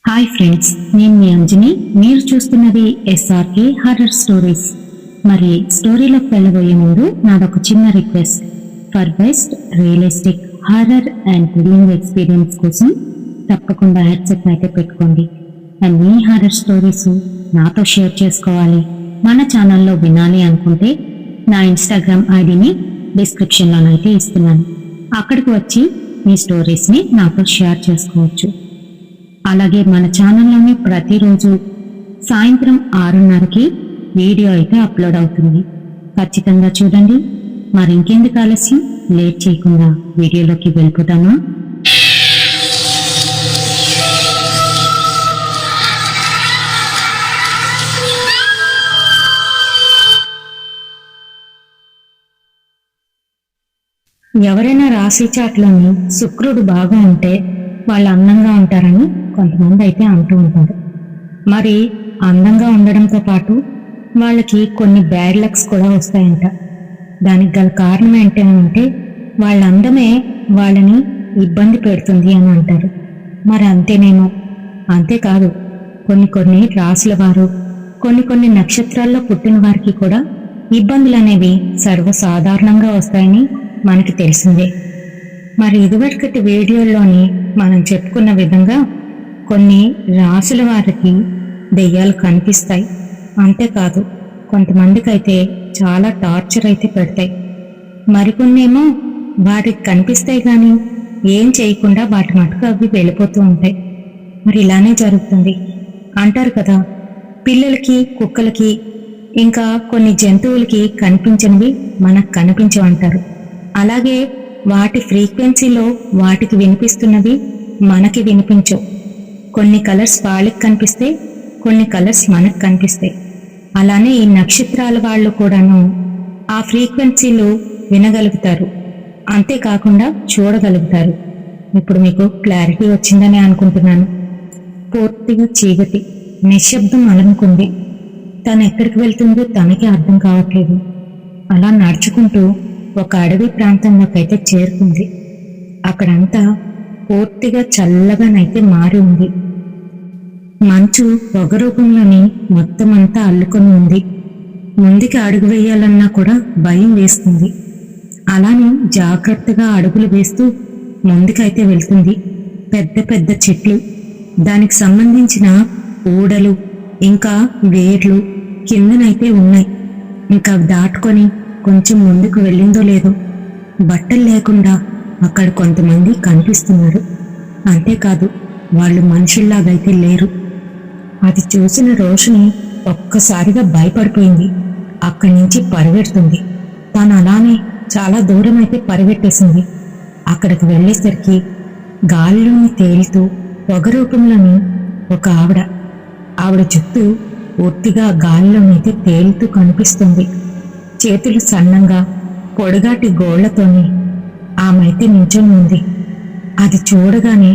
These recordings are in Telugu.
హాయ్ ఫ్రెండ్స్, నేను మీ అంజని. మీరు చూస్తున్నది ఎస్ఆర్కే హారర్ స్టోరీస్. మరి స్టోరీలోకి వెళ్ళబోయే ముందు నాదొక చిన్న request. For best realistic horror and thrilling experience కోసం తప్పకుండా హెడ్సెట్ అయితే పెట్టుకోండి. అండ్ మీ హారర్ స్టోరీస్ నాతో షేర్ చేసుకోవాలి, మన ఛానల్లో వినాలి అనుకుంటే నా ఇన్స్టాగ్రామ్ ఐడిని డిస్క్రిప్షన్లోనైతే ఇస్తున్నాను. అక్కడికి వచ్చి మీ స్టోరీస్ని నాతో షేర్ చేసుకోవచ్చు. అలాగే మన ఛానల్లోని ప్రతిరోజు సాయంత్రం 6:30కి వీడియో అయితే అప్లోడ్ అవుతుంది. ఖచ్చితంగా చూడండి. మరి ఇంకెందుకు ఆలస్యం, లేట్ చేయకుండా వీడియోలోకి వెళ్ళిపోతామా? ఎవరైనా రాశి చాట్లోని శుక్రుడు బాగా ఉంటే వాళ్ళు అందంగా ఉంటారని కొంతమంది అయితే అంటూ ఉంటారు. మరి అందంగా ఉండడంతో పాటు వాళ్ళకి కొన్ని బ్యాడ్ లక్స్ కూడా వస్తాయంట. దానికి గల కారణం ఏంటంటే వాళ్ళ అందమే వాళ్ళని ఇబ్బంది పెడుతుంది అని అంటారు. మరి అంతేనేమో. అంతేకాదు, కొన్ని రాశుల వారు, కొన్ని నక్షత్రాల్లో పుట్టిన వారికి కూడా ఇబ్బందులు అనేవి సర్వసాధారణంగా వస్తాయని మనకి తెలిసిందే. మరి ఇదివరకటి వీడియోల్లోని మనం చెప్పుకున్న విధంగా కొన్ని రాసుల వారికి దెయ్యాలు కనిపిస్తాయి. అంతేకాదు, కొంతమందికి అయితే చాలా టార్చర్ అయితే పెడతాయి. మరికొన్నేమో వాటికి కనిపిస్తాయి కానీ ఏం చేయకుండా వాటి మటుకు అవి వెళ్ళిపోతూ ఉంటాయి. మరి ఇలానే జరుగుతుంది అంటారు కదా. పిల్లలకి, కుక్కలకి, ఇంకా కొన్ని జంతువులకి కనిపించినవి మనకు కనిపించవంటారు. అలాగే వాటి ఫ్రీక్వెన్సీలో వాటికి వినిపిస్తున్నవి మనకి వినిపించవు. కొన్ని కలర్స్ వాళ్ళకి కనిపిస్తే, కొన్ని కలర్స్ మనకు కనిపిస్తాయి. అలానే ఈ నక్షత్రాల వాళ్ళు కూడాను ఆ ఫ్రీక్వెన్సీలు వినగలుగుతారు, అంతేకాకుండా చూడగలుగుతారు. ఇప్పుడు మీకు క్లారిటీ వచ్చిందని అనుకుంటున్నాను. పూర్తిగా చీకటి, నిశ్శబ్దం అలముకుంది. తను ఎక్కడికి వెళ్తుందో తనకి అర్థం కావట్లేదు. అలా నడుచుకుంటూ ఒక అడవి ప్రాంతంలోకైతే చేరుకుంది. అక్కడంతా పూర్తిగా చల్లగానైతే మారి ఉంది. మంచు పొగ రూపంలోని మొత్తం అంతా అల్లుకొని ఉంది. ముందుకి అడుగు వేయాలన్నా కూడా భయం వేస్తుంది. అలానే జాగ్రత్తగా అడుగులు వేస్తూ ముందుకైతే వెళ్తుంది. పెద్ద పెద్ద చెట్లు, దానికి సంబంధించిన ఊడలు, ఇంకా వేర్లు కిందనైతే ఉన్నాయి. ఇంకా దాటుకొని కొంచెం ముందుకు వెళ్ళిందో లేదో బట్టలు లేకుండా అక్కడ కొంతమంది కనిపిస్తున్నారు. అంతేకాదు, వాళ్ళు మనుషుల్లాగైతే లేరు. అది చూసిన రోషిని ఒక్కసారిగా భయపడిపోయింది. అక్కడి నుంచి పరిగెడుతుంది. తను అలానే చాలా దూరం అయితే పరిగెట్టేసింది. అక్కడికి వెళ్ళేసరికి గాలిలోని తేలుతూ పొగ రూపంలోని ఒక ఆవిడ చుట్టూ పూర్తిగా గాలిలోనైతే తేలుతూ కనిపిస్తుంది. చేతులు సన్నంగా పొడుగాటి గోళ్లతోని ఆమె అయితే నించొని ఉంది. అది చూడగానే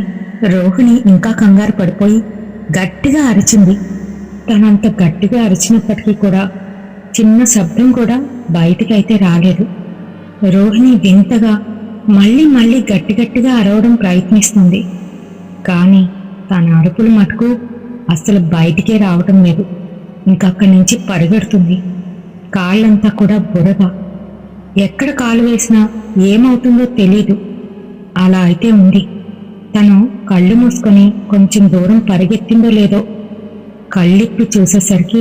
రోహిణి ఇంకా కంగారు పడిపోయి గట్టిగా అరిచింది. తనంత గట్టిగా అరిచినప్పటికీ కూడా చిన్న శబ్దం కూడా బయటికి అయితే రాలేదు. రోహిణి వింతగా మళ్ళీ గట్టిగా అరవడం ప్రయత్నిస్తుంది. కానీ తన అరుపులు మటుకు అసలు బయటికే రావటం లేదు. ఇంకక్కడి నుంచి పరిగెడుతుంది. కాళ్ళంతా కూడా బురద. ఎక్కడ కాలు వేసినా ఏమవుతుందో తెలీదు. అలా అయితే ఉంది. తను కళ్ళు మూసుకొని కొంచెం దూరం పరిగెత్తిందో లేదో కళ్ళిప్పి చూసేసరికి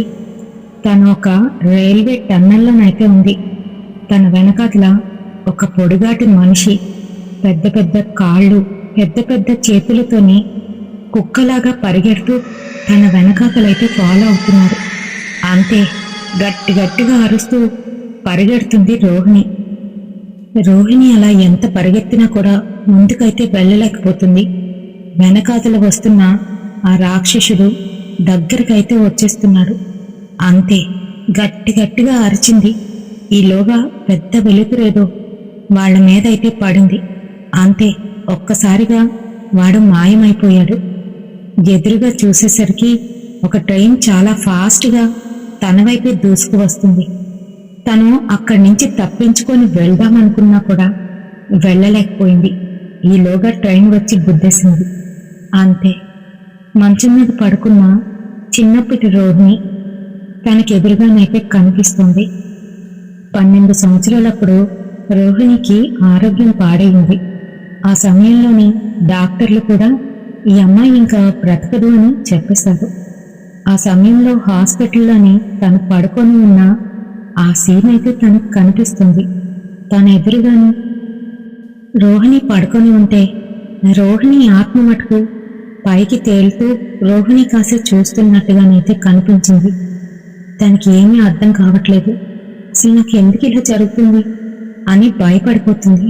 తను ఒక రైల్వే టన్నెల్లోనైతే ఉంది. తన వెనకాతల ఒక పొడుగాటి మనిషి, పెద్ద పెద్ద కాళ్ళు, పెద్ద పెద్ద చేతులతోని కుక్కలాగా పరిగెడుతూ తన వెనకాతలైతే ఫాలో అవుతున్నారు. అంతే, గట్టిగా అరుస్తూ పరిగెడుతుంది రోహిణి అలా ఎంత పరిగెత్తినా కూడా ముందుకైతే వెళ్ళలేకపోతుంది. వెనకాతల వస్తున్న ఆ రాక్షసుడు దగ్గరకైతే వచ్చేస్తున్నాడు. అంతే, గట్టిగా అరిచింది. ఈలోగా పెద్ద వెలుతురేదో వాళ్ల మీద అయితే పడింది. అంతే, ఒక్కసారిగా వాడు మాయమైపోయాడు. ఎదురుగా చూసేసరికి ఒక ట్రైన్ చాలా ఫాస్ట్గా తన వైపే దూసుకు వస్తుంది. తను అక్కడి నుంచి తప్పించుకొని వెళ్దామనుకున్నా కూడా వెళ్ళలేకపోయింది. ఈలోగా ట్రైన్ వచ్చి గుద్దేసింది. అంతే, మంచం మీద పడుకున్న చిన్నప్పటి రోహిణి తనకి ఎదురుగానైతే కనిపిస్తుంది. 12 సంవత్సరాలప్పుడు రోహిణికి ఆరోగ్యం పాడైంది. ఆ సమయంలోని డాక్టర్లు కూడా ఈ అమ్మాయి ఇంకా బ్రతకదు అని చెప్పేశారు. ఆ సమయంలో హాస్పిటల్లోని తను పడుకొని ఉన్న ఆ సీన్ అయితే తనకు కనిపిస్తుంది. తన ఎదురుగాను రోహిణి పడుకొని ఉంటే రోహిణి ఆత్మ మటుకు పైకి తేలుతూ రోహిణి కాసే చూస్తున్నట్టుగానైతే కనిపించింది. తనకి ఏమీ అర్థం కావట్లేదు. అసలు నాకు ఎందుకు ఇలా జరుగుతుంది అని భయపడిపోతుంది.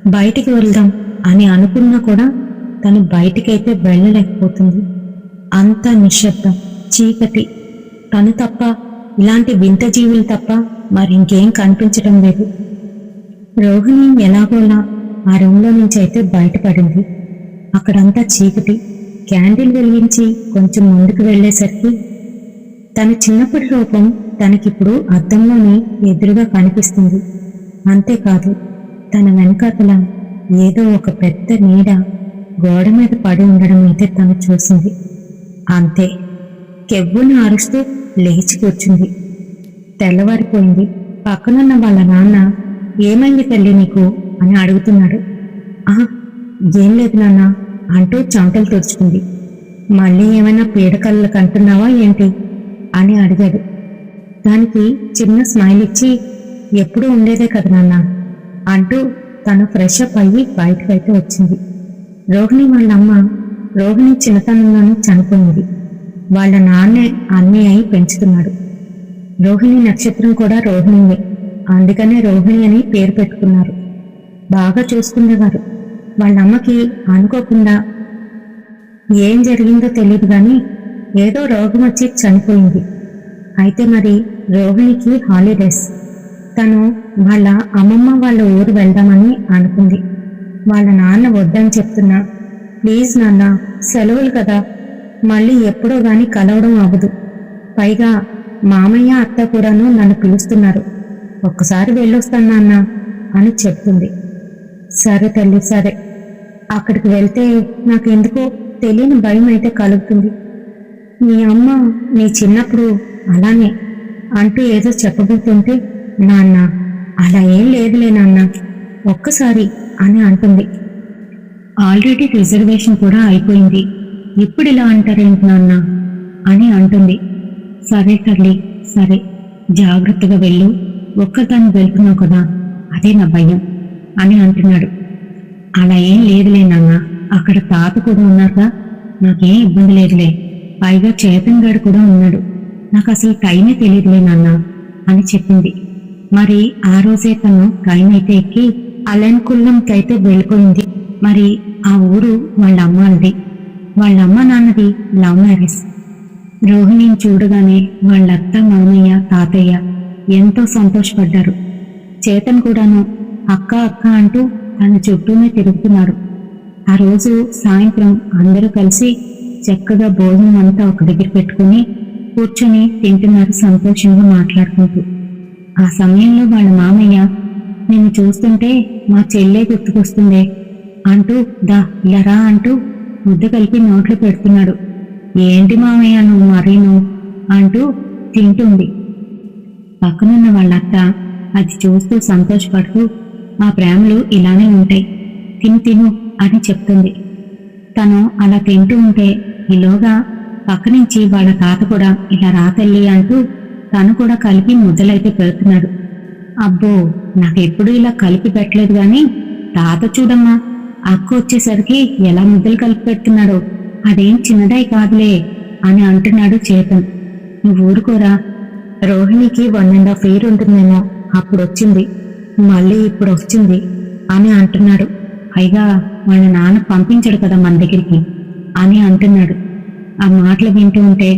బయటికి వెళ్దాం అని అనుకున్నా కూడా తను బయటికైతే వెళ్ళలేకపోతుంది. అంతా నిశ్శబ్దం, చీకటి. తను తప్ప, ఇలాంటి వింత జీవులు తప్ప మరి ఇంకేం కనిపించడం లేదు. రోహిణి ఎలాగోలా ఆ రూమ్లో నుంచి అయితే బయటపడింది. అక్కడంతా చీకటి. క్యాండిల్ వెలిగించి కొంచెం ముందుకు వెళ్ళేసరికి తన చిన్నప్పటి రూపం తనకిప్పుడు అద్దంలోనే ఎదురుగా కనిపిస్తుంది. అంతేకాదు, తన వెనకాతల ఏదో ఒక పెద్ద నీడ గోడ మీద పడి ఉండడం అయితే తను చూసింది. అంతే, కెవ్వును అరుస్తూ లేచి కూర్చుంది. తెల్లవారిపోయింది. పక్కనున్న వాళ్ళ నాన్న ఏమైంది తల్లి నీకు అని అడుగుతున్నాడు. ఏం లేదు నాన్న అంటూ చెమటలు తుడుచుకుంది. మళ్ళీ ఏమైనా పీడకలలు కంటున్నావా ఏంటి అని అడిగాడు. దానికి చిన్న స్మైల్ ఇచ్చి ఎప్పుడూ ఉండేదే కదా నాన్న అంటూ తను ఫ్రెష్ అప్ అయ్యి బయటకైతే వచ్చింది. రోహిణి వాళ్ళమ్మ రోహిణి చిన్నతనంలోనే చనిపోయింది. వాళ్ళ నాన్నే అన్నీ అయి పెంచుతున్నాడు. రోహిణి నక్షత్రం కూడా రోహిణియే, అందుకనే రోహిణి అని పేరు పెట్టుకున్నారు. బాగా చూసుకునేవారు. వాళ్ళమ్మకి అనుకోకుండా ఏం జరిగిందో తెలియదు కానీ ఏదో రోగం వచ్చి చనిపోయింది. అయితే మరి రోహిణికి హాలిడేస్. తను వాళ్ళ అమ్మమ్మ వాళ్ళ ఊరు వెళ్దామని అనుకుంది. వాళ్ళ నాన్న వద్దని చెప్తున్నా, ప్లీజ్ నాన్న, సెలవులు కదా, మళ్ళీ ఎప్పుడో గాని కలవడం అవ్వదు. పైగా మామయ్య అత్త కూడాను నన్ను పిలుస్తున్నారు, ఒక్కసారి వెళ్ళొస్తాను నాన్న అని చెప్తుంది. సరే తల్లి, సరే. అక్కడికి వెళ్తే నాకెందుకో తెలియని భయం అయితే కలుగుతుంది. మీ అమ్మ నీ చిన్నప్పుడు అలానే అంటూ ఏదో చెప్పబోతుంటే, నాన్న అలా ఏం లేదులే నాన్న, ఒక్కసారి అని అంటుంది. ఆల్రెడీ రిజర్వేషన్ కూడా అయిపోయింది, ఇప్పుడు ఇలా అంటారేంటి నాన్న అని అంటుంది. సరే తల్లి, సరే, జాగ్రత్తగా వెళ్ళు, ఒక్కదాన్ని వెళ్తున్నావు కదా, అదే నా భయం అని అంటున్నాడు. అలా ఏం లేదులే నాన్న, అక్కడ తాత కూడా ఉన్నారుగా, నాకేం ఇబ్బంది లేదులే, పైగా చేతన్ గారు కూడా ఉన్నాడు, నాకు అసలు టైమే తెలియదులే నాన్న అని చెప్పింది. మరి ఆ రోజే తను ట్రైన్ అయితే ఎక్కి అలెన్కుల్లంకైతే వెళ్ళిపోయింది. మరి ఆ ఊరు వాళ్ళ అమ్మది. వాళ్ళ అమ్మ నాన్నది లవ్ మ్యారేజ్. రోహిణిని చూడగానే వాళ్ళ అత్త, మామయ్య, తాతయ్య ఎంతో సంతోషపడ్డారు. చేతన్ కూడాను అక్క అక్క అంటూ తన చుట్టూనే తిరుగుతున్నాడు. ఆ రోజు సాయంత్రం అందరూ కలిసి చక్కగా భోజనం అంతా ఒక దగ్గర పెట్టుకుని కూర్చొని తింటున్నారు, సంతోషంగా మాట్లాడుకుంటూ. ఆ సమయంలో వాళ్ళ మామయ్య, నిన్ను చూస్తుంటే మా చెల్లె గుర్తుకొస్తుందే అంటూ దా ఇలా అంటూ ముద్ద కలిపి నోట్లో పెడుతున్నాడు. ఏంటి మామయ్య నువ్వు మరీను అంటూ తింటుంది. పక్కనున్న వాళ్ళత్త అది చూస్తూ సంతోషపడుతూ, మా ప్రేమలు ఇలానే ఉంటాయి, తిను తిను అని చెప్తుంది. తను అలా తింటూ ఉంటే ఈలోగా పక్క నుంచి వాళ్ళ తాత కూడా ఇలా రాతల్లి అంటూ తను కూడా కలిపి ముద్దలైతే పెడుతున్నాడు. అబ్బో, నాకెప్పుడు ఇలా కలిపి పెట్టలేదు గాని తాత చూడమ్మా, అక్క వచ్చేసరికి ఎలా ముద్దలు కలిపి పెడుతున్నాడో, అదేం చిన్నదాయి కాదులే అని అంటున్నాడు చేతన్. నువ్వు ఊరుకోరా, రోహిణికి 1.5 year ఉంటుందేమో, అప్పుడు వచ్చింది, మళ్ళీ ఇప్పుడు వచ్చింది అని అంటున్నాడు. పైగా వాళ్ళ నాన్న పంపించడు కదా మన దగ్గరికి అని అంటున్నాడు. ఆ మాటలు వింటూ ఉంటే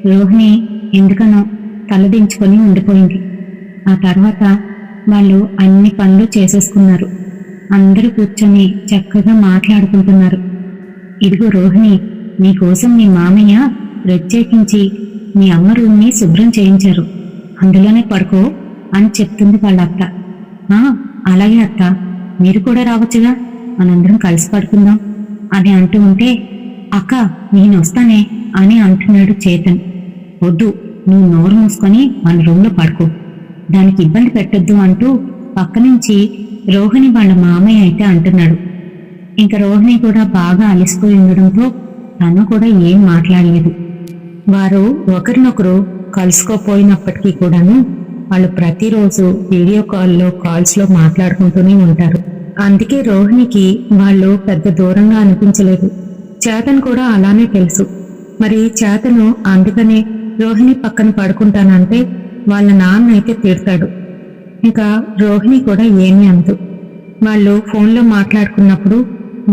రోహిణి ఎందుకనో తలదించుకొని ఉండిపోయింది. ఆ తర్వాత వాళ్ళు అన్ని పనులు చేసేసుకున్నారు. అందరూ కూర్చొని చక్కగా మాట్లాడుకుంటున్నారు. ఇదిగో రోహిణి, నీకోసం మీ మామయ్య ప్రత్యేకించి మీ అమ్మ రూమ్ని శుభ్రం చేయించారు, అందులోనే పడుకో అని చెప్తుంది వాళ్ళ అత్త. అలాగే అత్త, మీరు కూడా రావచ్చుగా, మనందరం కలిసి పడుకుందాం అని అంటూ ఉంటే అక్క నేను వస్తానే అని అంటున్నాడు చేతన్. వద్దు, నువ్వు నోరు మూసుకొని మన రూమ్లో పడుకో, దానికి ఇబ్బంది పెట్టొద్దు అంటూ పక్క నుంచి రోహిణి వాళ్ళ మామయ్య అయితే అంటున్నాడు. ఇంకా రోహిణి కూడా బాగా అలసిపోయి ఉండడంతో తను కూడా ఏం మాట్లాడలేదు. వారు ఒకరినొకరు కలుసుకోపోయినప్పటికీ కూడాను వాళ్ళు ప్రతిరోజు వీడియో కాల్స్లో మాట్లాడుకుంటూనే ఉంటారు. అందుకే రోహిణికి వాళ్ళు పెద్ద దూరంగా అనిపించలేదు. చేతన్ కూడా అలానే తెలుసు. మరి చేతను అందుకనే రోహిణి పక్కన పడుకుంటానంటే వాళ్ళ నాన్న అయితే తిడతాడు. ఇంకా రోహిణి కూడా ఏమీ అందు. వాళ్ళు ఫోన్లో మాట్లాడుకున్నప్పుడు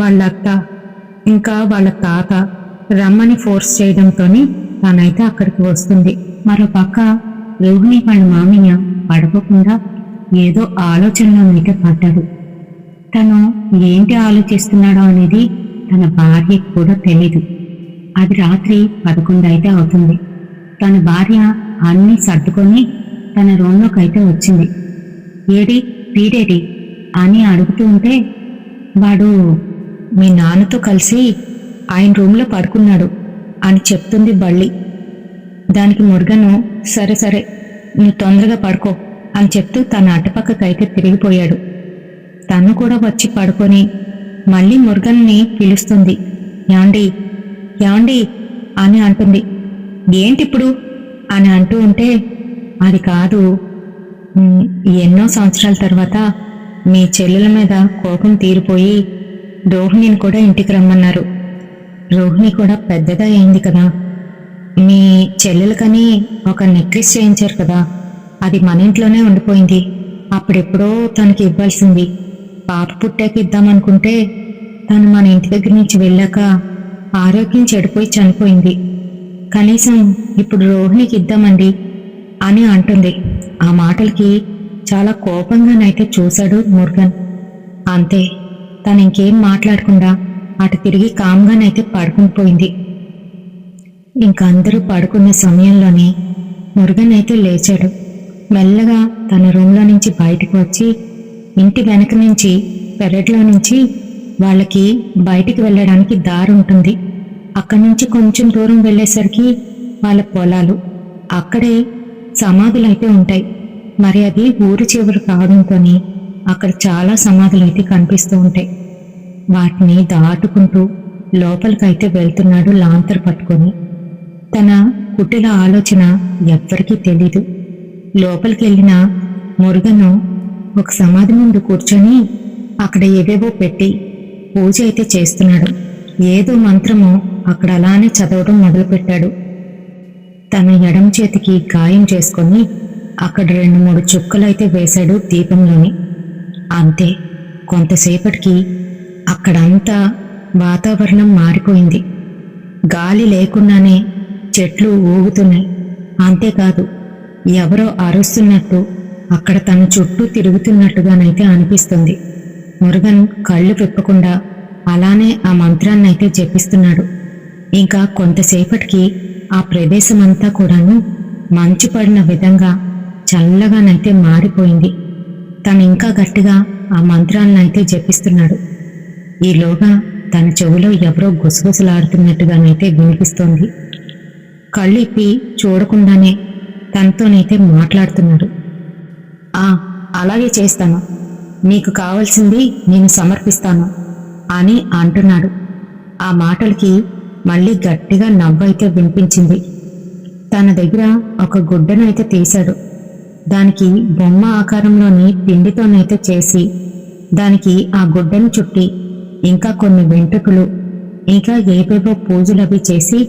వాళ్ళ అత్త ఇంకా వాళ్ళ తాత రమ్మని ఫోర్స్ చేయడంతోనే తానైతే అక్కడికి వస్తుంది. మరో పక్క రోహిణి వాళ్ళ మామయ్య పడుకోకుండా ఏదో ఆలోచనలోనైతే పడ్డాడు. తను ఏంటి ఆలోచిస్తున్నాడో అనేది తన భార్యకు కూడా తెలీదు. అది రాత్రి 11 అయితే అవుతుంది. తన భార్య అన్నీ సర్దుకొని తన రూమ్లోకి అయితే వచ్చింది. ఏడి వీడేడి అని అడుగుతూ ఉంటే, వాడు మీ నాన్నతో కలిసి ఆయన రూమ్లో పడుకున్నాడు అని చెప్తుంది బళ్ళి. దానికి మురుగను సరే సరే నువ్వు తొందరగా పడుకో అని చెప్తూ తన అటుపక్కకైతే తిరిగిపోయాడు. తను కూడా వచ్చి పడుకొని మళ్ళీ మురుగన్ని పిలుస్తుంది. యాండి యాండి అని అంటుంది. ఏంటిప్పుడు అని అంటూ ఉంటే, అది కాదు, ఎన్నో సంవత్సరాల తర్వాత మీ చెల్లెల మీద కోపం తీరిపోయి రోహిణిని కూడా ఇంటికి రమ్మన్నారు. రోహిణి కూడా పెద్దగా అయింది కదా, మీ చెల్లెలకని ఒక నెక్లెస్ చేయించారు కదా, అది మన ఇంట్లోనే ఉండిపోయింది. అప్పుడెప్పుడో తనకి ఇవ్వాల్సింది. పాప పుట్టాక ఇద్దామనుకుంటే తను మన ఇంటి దగ్గర నుంచి వెళ్ళాక ఆరోగ్యం చెడిపోయి చనిపోయింది. కనీసం ఇప్పుడు రోహిణికి ఇద్దామండి అని అంటుంది. ఆ మాటలకి చాలా కోపంగానైతే చూశాడు మురుగన్. అంతే, తను ఇంకేం మాట్లాడకుండా అటు తిరిగి కామ్గానైతే పడుకుని పోయింది. ఇంక అందరూ పడుకునే సమయంలోనే మురుగన్ అయితే లేచాడు. మెల్లగా తన రూమ్లో నుంచి బయటకు వచ్చి ఇంటి వెనక నుంచి పెరట్లో నుంచి వాళ్ళకి బయటికి వెళ్ళడానికి దారి ఉంటుంది. అక్కడి నుంచి కొంచెం దూరం వెళ్ళేసరికి వాళ్ళ పొలాలు, అక్కడే సమాధులైతే ఉంటాయి. మరి అది ఊరి చివరి కావడంతోనే అక్కడ చాలా సమాధులైతే కనిపిస్తూ ఉంటాయి. వాటిని దాటుకుంటూ లోపలికైతే వెళ్తున్నాడు లాంతర్ పట్టుకొని. తన కుటిల ఆలోచన ఎవ్వరికీ తెలీదు. లోపలికి వెళ్ళిన మురుగను ఒక సమాధి ముందు కూర్చొని అక్కడ ఏవేవో పెట్టి పూజ అయితే చేస్తున్నాడు. ఏదో మంత్రము అక్కడ అలానే చదవడం మొదలుపెట్టాడు. తన ఎడమ చేతికి గాయం చేసుకొని అక్కడ 2-3 చుక్కలైతే వేశాడు దీపంలోని. అంతే, కొంతసేపటికి అక్కడంతా వాతావరణం మారిపోయింది. గాలి లేకుండానే చెట్లు ఊగుతున్నాయి. అంతేకాదు, ఎవరో అరుస్తున్నట్టు అక్కడ తన చుట్టూ తిరుగుతున్నట్టుగానైతే అనిపిస్తుంది. మురుగన్ కళ్ళు విప్పకుండా అలానే ఆ మంత్రాన్నైతే జపిస్తున్నాడు. ఇంకా కొంతసేపటికి ఆ ప్రదేశమంతా కూడాను మంచు పడిన విధంగా చల్లగానైతే మారిపోయింది. తను ఇంకా గట్టిగా ఆ మంత్రాన్నైతే జపిస్తున్నాడు. ఈలోగా తన చెవులో ఎవరో గుసగుసలాడుతున్నట్టుగానైతే వినిపిస్తోంది. కళ్ళు ఇప్పి చూడకుండానే తనతోనైతే మాట్లాడుతున్నాడు. అలాగే చేస్తాను, నీకు కావాల్సింది నేను సమర్పిస్తాను అని అంటున్నాడు. ఆ మాటలకి మళ్ళీ గట్టిగా నవ్వైతే వినిపించింది. తన దగ్గర ఒక గుడ్డనైతే తీశాడు. దానికి బొమ్మ ఆకారంలోని పిండితోనైతే చేసి దానికి ఆ గుడ్డను చుట్టి ఇంకా కొన్ని వెంట్రుకలు ఇంకా ఏవేవో పూజలవి చేసి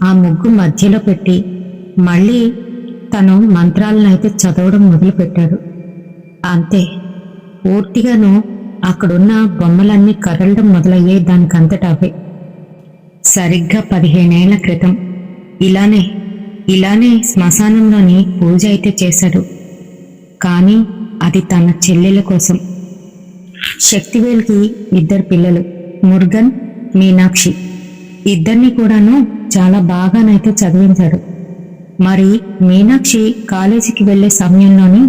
ఆ ముగ్గు మధ్యలో పెట్టి మళ్ళీ తను మంత్రాలనైతే చదవడం మొదలుపెట్టాడు. అంతే, పూర్తిగాను అక్కడున్న బొమ్మలన్నీ కదలడం మొదలయ్యే దానికంతటావే. సరిగ్గా 15 ఏళ్ల క్రితం ఇలానే శ్మశానంలోని పూజ అయితే చేశాడు. కానీ అది తన చెల్లెల కోసం. శక్తివేల్కి 2 పిల్లలు, మురుగన్, మీనాక్షి. ఇద్దరిని కూడాను చాలా బాగానైతే చదివించాడు. మరి మీనాక్షి కాలేజీకి వెళ్లే సమయంలోని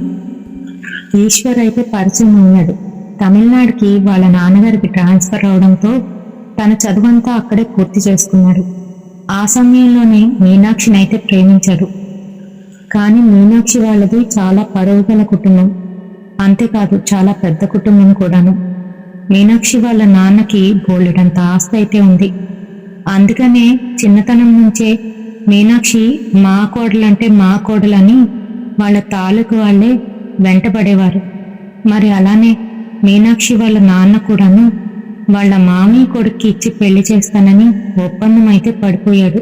ఈశ్వర్ అయితే పరిచయం అయ్యాడు. తమిళనాడుకి వాళ్ళ నాన్నగారికి ట్రాన్స్ఫర్ అవడంతో తన చదువంతా అక్కడే పూర్తి చేసుకున్నాడు. ఆ సమయంలోనే మీనాక్షిని అయితే ప్రేమించాడు. కానీ మీనాక్షి వాళ్ళది చాలా పరువు గల కుటుంబం. అంతేకాదు చాలా పెద్ద కుటుంబం కూడాను. మీనాక్షి వాళ్ళ నాన్నకి బోలెడంత ఆస్తి అయితే ఉంది. అందుకనే చిన్నతనం నుంచే మీనాక్షి మా కోడలంటే మా కోడలని వాళ్ళ తాలూకు వాళ్ళే వెంటబడేవారు. మరి అలానే మీనాక్షి వాళ్ళ నాన్న కూడాను వాళ్ళ మామయ్య కొడుక్కి ఇచ్చి పెళ్లి చేస్తానని ఒప్పందం అయితే పడిపోయాడు.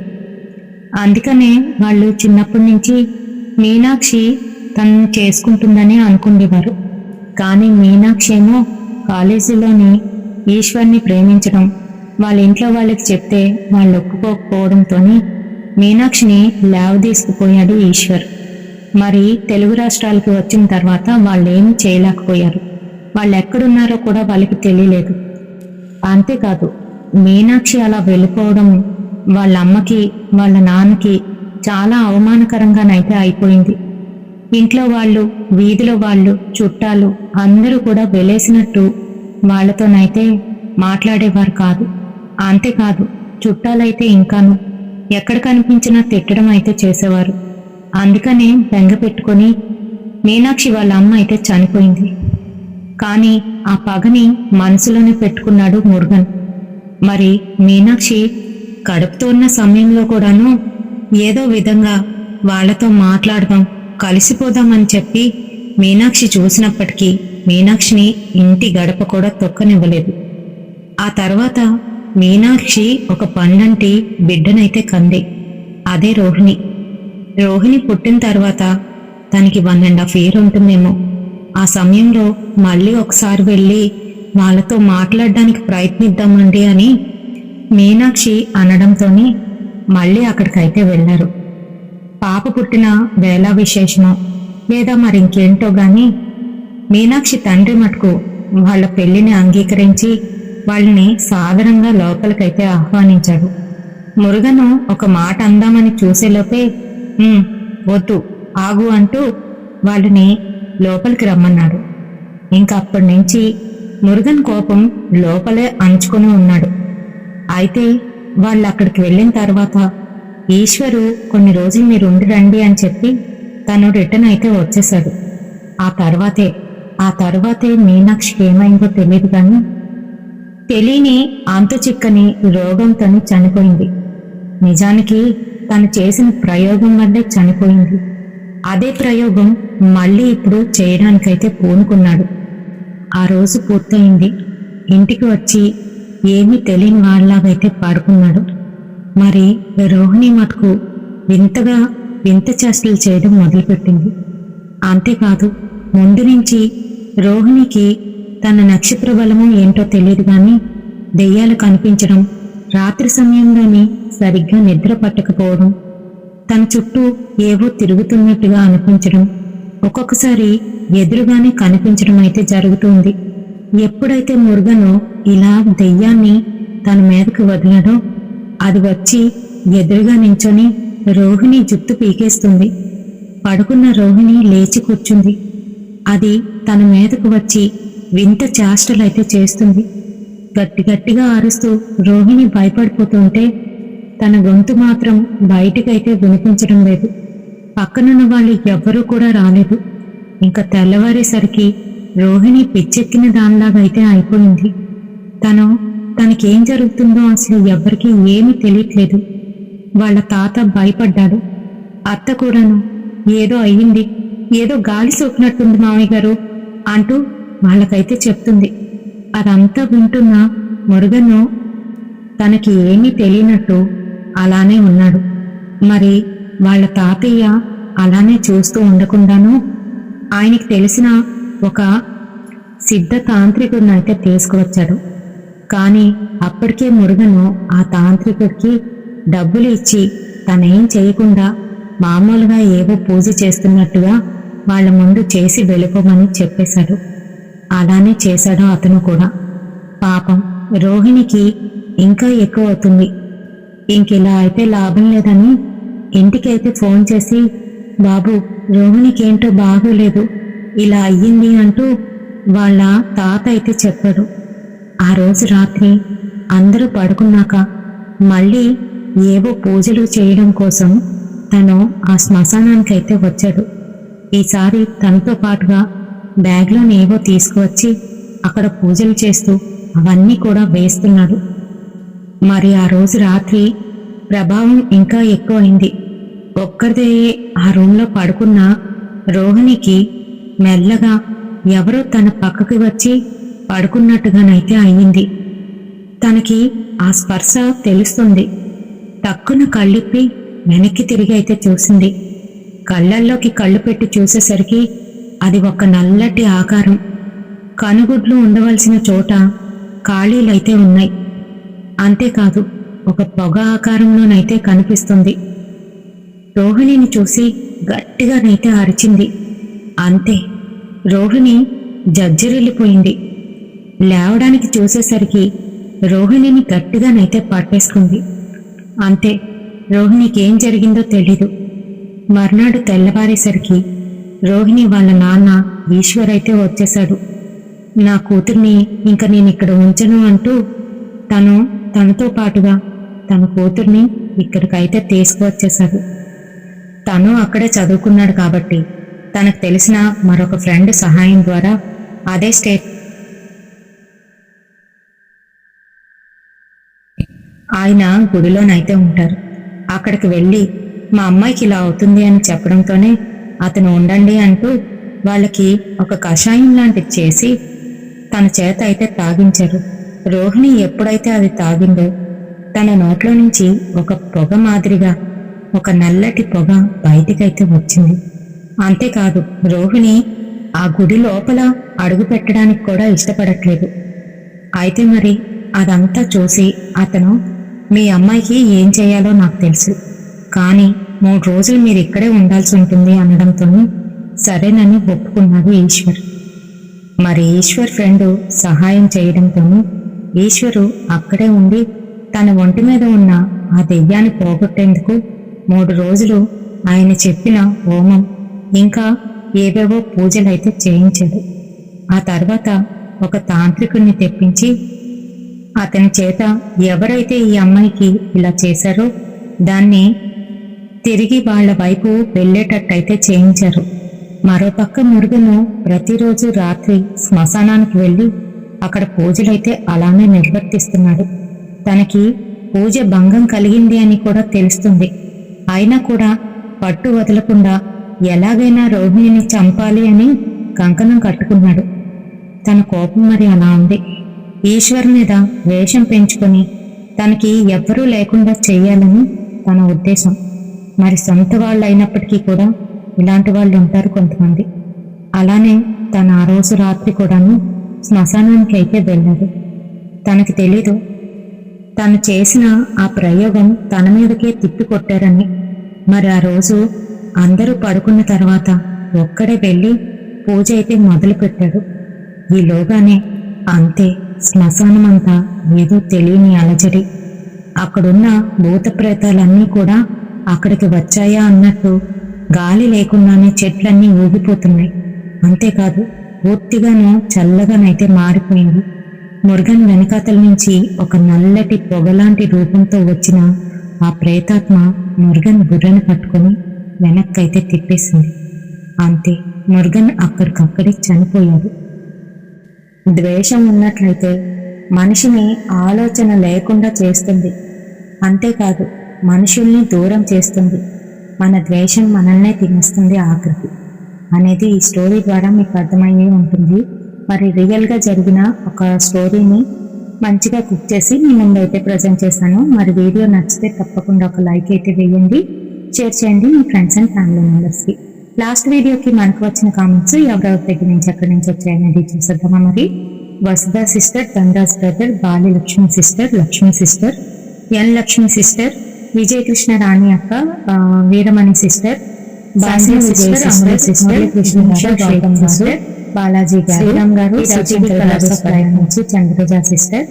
అందుకనే వాళ్ళు చిన్నప్పటి నుంచి మీనాక్షి తనను చేసుకుంటుందని అనుకునేవారు. కానీ మీనాక్షి ఏమో కాలేజీలోని ఈశ్వర్ని ప్రేమించడం, వాళ్ళ ఇంట్లో వాళ్ళకి చెప్తే వాళ్ళు ఒప్పుకోకపోవడంతోనే మీనాక్షిని తీసుకుపోయాడు ఈశ్వర్. మరి తెలుగు రాష్ట్రాలకు వచ్చిన తర్వాత వాళ్ళేమీ చేయలేకపోయారు. వాళ్ళు ఎక్కడున్నారో కూడా వాళ్ళకి తెలియలేదు. అంతేకాదు మీనాక్షి అలా వెళ్ళిపోవడం వాళ్ళ అమ్మకి వాళ్ళ నాన్నకి చాలా అవమానకరంగానైతే అయిపోయింది. ఇంట్లో వాళ్ళు, వీధిలో వాళ్ళు, చుట్టాలు అందరూ కూడా వెలేసినట్టు వాళ్లతోనైతే మాట్లాడేవారు కాదు. అంతేకాదు చుట్టాలైతే ఇంకాను ఎక్కడ కనిపించినా తిట్టడం అయితే చేసేవారు. అందుకనే బెంగ పెట్టుకొని మీనాక్షి వాళ్ళ అమ్మ అయితే చనిపోయింది. కానీ ఆ పగని మనసులోనే పెట్టుకున్నాడు మురుగన్. మరి మీనాక్షి కడుపుతో ఉన్న సమయంలో కూడాను ఏదో విధంగా వాళ్లతో మాట్లాడదాం, కలిసిపోదామని చెప్పి మీనాక్షి చూసినప్పటికీ మీనాక్షిని ఇంటి గడప కూడా తొక్కనివ్వలేదు. ఆ తర్వాత మీనాక్షి ఒక పండంటి బిడ్డనైతే కంది. అదే రోహిణి. రోహిణి పుట్టిన తర్వాత తనకి 1.5 years ఉంటుందేమో. ఆ సమయంలో మళ్ళీ ఒకసారి వెళ్ళి వాళ్ళతో మాట్లాడడానికి ప్రయత్నిద్దామండి అని మీనాక్షి అనడంతోనే మళ్ళీ అక్కడికైతే వెళ్ళారు. పాప పుట్టిన వేళ విశేషమో లేదా మరింకేంటో గాని మీనాక్షి తండ్రి మటుకు వాళ్ళ పెళ్లిని అంగీకరించి వాళ్ళని సాదరంగా లోపలికైతే ఆహ్వానించాడు. మురుగను ఒక మాట అందామని చూసేలోపే వద్దు ఆగు అంటూ వాళ్ళని లోపలికి రమ్మన్నాడు. ఇంకా అప్పటి నుంచి మురుగన్ కోపం లోపలే అంచుకొని ఉన్నాడు. అయితే వాళ్ళు అక్కడికి వెళ్ళిన తర్వాత ఈశ్వరు కొన్ని రోజులు మీరు ఉండి రండి అని చెప్పి తను రిటర్న్ అయితే వచ్చేశాడు. ఆ తర్వాతే మీనాక్షికి ఏమైందో తెలియదు కానీ తెలియని అంతు చిక్కని రోగంతో చనిపోయింది. నిజానికి తను చేసిన ప్రయోగం వల్లే చనిపోయింది. అదే ప్రయోగం మళ్ళీ ఇప్పుడు చేయడానికైతే పూనుకున్నాడు. ఆ రోజు పూర్తయింది. ఇంటికి వచ్చి ఏమీ తెలియని వాళ్ళలాగైతే పడుకున్నాడు. మరి రోహిణి మటుకు వింత చేష్టలు చేయడం మొదలుపెట్టింది. అంతేకాదు ముందు నుంచి రోహిణికి తన నక్షత్ర బలమో ఏంటో తెలియదు కానీ దెయ్యాలు కనిపించడం, రాత్రి సమయంలోనే సరిగ్గా నిద్ర పట్టకపోవడం, తన చుట్టూ ఏవో తిరుగుతున్నట్టుగా అనిపించడం, ఒక్కొక్కసారి ఎదురుగానే కనిపించడం అయితే జరుగుతుంది. ఎప్పుడైతే మురుగను ఇలా దెయ్యాన్ని తన మీదకు వదిలాడో అది వచ్చి ఎదురుగా నించొని రోహిణి జుట్టు పీకేస్తుంది. పడుకున్న రోహిణి లేచి కూర్చుంది. అది తన మీదకు వచ్చి వింత చేష్టలైతే చేస్తుంది. గట్టిగా అరుస్తూ రోహిణి భయపడిపోతుంటే తన గొంతు మాత్రం బయటికైతే వినిపించడం లేదు. పక్కనున్న వాళ్ళు ఎవ్వరూ కూడా రాలేదు. ఇంకా తెల్లవారేసరికి రోహిణి పిచ్చెక్కిన దానిలాగా అయితే అయిపోయింది. తనకేం జరుగుతుందో అసలు ఎవ్వరికీ ఏమీ తెలియట్లేదు. వాళ్ళ తాత భయపడ్డాడు. అత్త కూడాను ఏదో అయ్యింది, ఏదో గాలి సోకినట్టుంది మామయ్య గారు అంటూ వాళ్ళకైతే చెప్తుంది. అదంతా వింటున్న మురుగను తనకి ఏమీ తెలియనట్టు అలానే ఉన్నాడు. మరి వాళ్ళ తాతయ్య అలానే చూస్తూ ఉండకుండాను ఆయనకి తెలిసిన ఒక సిద్ధ తాంత్రికుడిని అయితే తీసుకువచ్చాడు. కానీ అప్పటికే మురుగను ఆ తాంత్రికుడికి డబ్బులు ఇచ్చి తనేం చేయకుండా మామూలుగా ఏవో పూజ చేస్తున్నట్టుగా వాళ్ళ ముందు చేసి వెళ్ళిపోమని చెప్పేశాడు. అలానే చేశాడు అతను కూడా. పాపం రోహిణికి ఇంకా ఎక్కువ అవుతుంది. ఇంకిలా అయితే లాభం లేదని ఇంటికైతే ఫోన్ చేసి, బాబు రోహిణికి ఏంటో బాగోలేదు, ఇలా అయ్యింది అంటూ వాళ్ళ తాత అయితే చెప్పాడు. ఆ రోజు రాత్రి అందరూ పడుకున్నాక మళ్ళీ ఏవో పూజలు చేయడం కోసం తను ఆ శ్మశానానికైతే వచ్చాడు. ఈసారి తనతో పాటుగా బ్యాగ్లోనేవో తీసుకువచ్చి అక్కడ పూజలు చేస్తూ అవన్నీ కూడా వేస్తున్నాడు. మరి ఆ రోజు రాత్రి ప్రభావం ఇంకా ఎక్కువైంది. ఒక్కరిదే ఆ రూంలో పడుకున్న రోహిణికి మెల్లగా ఎవరో తన పక్కకి వచ్చి పడుకున్నట్టుగానైతే అయ్యింది. తనకి ఆ స్పర్శ తెలుస్తుంది. టక్కున కళ్ళిప్పి వెనక్కి తిరిగి అయితే చూసింది. కళ్ళల్లోకి కళ్ళు పెట్టి చూసేసరికి అది ఒక నల్లటి ఆకారం. కనుగుడ్లు ఉండవలసిన చోట ఖాళీలైతే ఉన్నాయి. అంతేకాదు ఒక పొగ ఆకారంలోనైతే కనిపిస్తుంది. రోహిణిని చూసి గట్టిగానైతే అరిచింది. అంతే, రోహిణి జజ్జరిల్లిపోయింది. లేవడానికి చూసేసరికి రోహిణిని గట్టిగానైతే పట్టేసుకుంది. అంతే, రోహిణికి ఏం జరిగిందో తెలీదు. మర్నాడు తెల్లవారేసరికి రోహిణి వాళ్ళ నాన్న ఈశ్వర్ అయితే వచ్చేశాడు. నా కూతుర్ని ఇంక నేనిక్కడ ఉంచను అంటూ తనతో పాటుగా తన కూతుర్ని ఇక్కడికైతే తీసుకువచ్చేశాడు. తను అక్కడే చదువుకున్నాడు కాబట్టి తనకు తెలిసిన మరొక ఫ్రెండ్ సహాయం ద్వారా అదే స్టేట్ ఆయన గుడిలోనైతే ఉంటారు. అక్కడికి వెళ్ళి మా అమ్మాయికి ఇలా అవుతుంది అని చెప్పడంతోనే అతను ఉండండి అంటూ వాళ్ళకి ఒక కషాయం లాంటిది చేసి తన చేత అయితే తాగించారు. రోహిణి ఎప్పుడైతే అది తాగిందో తన నోట్లో నుంచి ఒక పొగ మాదిరిగా ఒక నల్లటి పొగ బయటికైతే వచ్చింది. అంతేకాదు, రోహిణి ఆ గుడి లోపల అడుగు పెట్టడానికి కూడా ఇష్టపడట్లేదు. అయితే మరి అదంతా చూసి అతను, మీ అమ్మాయికి ఏం చేయాలో నాకు తెలుసు, కానీ 3 రోజులు మీరు ఇక్కడే ఉండాల్సి ఉంటుంది అనడంతోనే సరేనని ఒప్పుకున్నాడు ఈశ్వర్. మరి ఈశ్వర్ ఫ్రెండు సహాయం చేయడంతోనే ఈశ్వరు అక్కడే ఉండి తన ఒంటి మీద ఉన్న ఆ దెయ్యాన్ని పోగొట్టేందుకు 3 రోజులు ఆయన చెప్పిన హోమం ఇంకా ఏవేవో పూజలైతే చేయించాడు. ఆ తర్వాత ఒక తాంత్రికుణ్ణి తెప్పించి అతని చేత ఎవరైతే ఈ అమ్మాయికి ఇలా చేశారో దాన్ని తిరిగి వాళ్ల వైపు వెళ్ళేటట్టయితే చేయించారు. మరోపక్క మురుగను ప్రతిరోజు రాత్రి శ్మశానానికి వెళ్ళి అక్కడ పూజలైతే అలానే నిర్వర్తిస్తున్నాడు. తనకి పూజ భంగం కలిగింది అని కూడా తెలుస్తుంది. అయినా కూడా పట్టు వదలకుండా ఎలాగైనా రోహిణిని చంపాలి అని కంకణం కట్టుకున్నాడు. తన కోపం మరి అలా ఉంది. ఈశ్వర్ మీద వేషం పెంచుకొని తనకి ఎవ్వరూ లేకుండా చెయ్యాలని తన ఉద్దేశం. మరి సొంత వాళ్ళు అయినప్పటికీ కూడా ఇలాంటి వాళ్ళు ఉంటారు కొంతమంది. అలానే తన ఆ రోజు రాత్రి కూడాను శ్మశానానికి అయితే వెళ్ళాడు. తనకి తెలీదు తను చేసిన ఆ ప్రయోగం తన మీదకే తిప్పికొట్టారని. మరి ఆ రోజు అందరూ పడుకున్న తర్వాత ఒక్కడే వెళ్ళి పూజ అయితే మొదలుపెట్టాడు. ఈలోగానే అంతే, శ్మశానమంతా ఏదో తెలియని అలజడి. అక్కడున్న భూత ప్రేతాలన్నీ కూడా అక్కడికి వచ్చాయా అన్నట్టు గాలి లేకుండానే చెట్లన్నీ ఊగిపోతున్నాయి. అంతేకాదు, పూర్తిగాను చల్లగానైతే మారిపోయింది. మురుగన్ వెనకాతల నుంచి ఒక నల్లటి పొగలాంటి రూపంతో వచ్చిన ఆ ప్రేతాత్మ మురుగన్ బుర్రను పట్టుకుని వెనక్కైతే తిప్పేసింది. అంతే, మురుగన్ అక్కడికక్కడే చనిపోయాడు. ద్వేషం ఉన్నట్లయితే మనిషిని ఆలోచన లేకుండా చేస్తుంది. అంతేకాదు, మనుషుల్ని దూరం చేస్తుంది. మన ద్వేషం మనల్నే తినేస్తుంది ఆఖరికి అనేది ఈ స్టోరీ ద్వారా మీకు అర్థమయ్యే ఉంటుంది. మరి రియల్గా జరిగిన ఒక స్టోరీని మంచిగా కుక్ చేసి మీ ముందైతే ప్రజెంట్ చేశాను. మరి వీడియో నచ్చితే తప్పకుండా ఒక లైక్ అయితే వేయండి, షేర్ చేయండి మీ ఫ్రెండ్స్ అండ్ ఫ్యామిలీ మెంబర్స్కి. లాస్ట్ వీడియోకి మనకు వచ్చిన కామెంట్స్ ఎవరెవరి దగ్గర నుంచి ఎక్కడి నుంచి వచ్చాయనేది చూసేద్దామా. మరి Vasudha sister, Dhanraj brother, Bali Lakshmi sister, Lakshmi sister, N Lakshmi sister, Vijayakrishna Rani అక్క, Veeramani sister, Basi sister, Amala sister, Krishna Balaji Sriram గారు, నుంచి చంద్రజ సిస్టర్,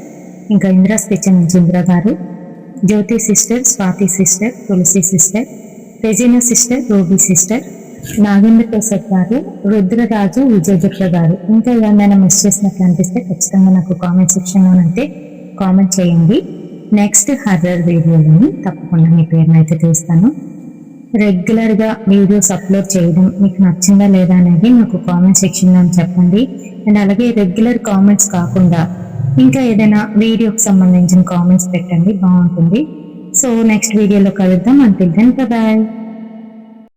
ఇంకా ఇంద్రాస్ కిచెన్ నుంచి ఇంద్ర గారు, Jyothi sister, Swathi sister, Tulasi sister, Regina sister, Ruby sister, Nagendra Prasad గారు, రుద్రరాజు, విజయదుర్గ గారు. ఇంకా ఏమైనా మిస్ చేసినట్లు అనిపిస్తే ఖచ్చితంగా నాకు కామెంట్ సెక్షన్లోనైతే కామెంట్ చేయండి. నెక్స్ట్ హర్రర్ వీడియోని తప్పకుండా మీ పేరునైతే తీస్తాను. రెగ్యులర్గా వీడియోస్ అప్లోడ్ చేయడం మీకు నచ్చిందా లేదా అనేది నాకు కామెంట్ సెక్షన్లో చెప్పండి. అండ్ అలాగే రెగ్యులర్ కామెంట్స్ కాకుండా ఇంకా ఏదైనా వీడియోకి సంబంధించిన కామెంట్స్ పెట్టండి, బాగుంటుంది. సో నెక్స్ట్ వీడియోలో కలుద్దాం. Until then bye.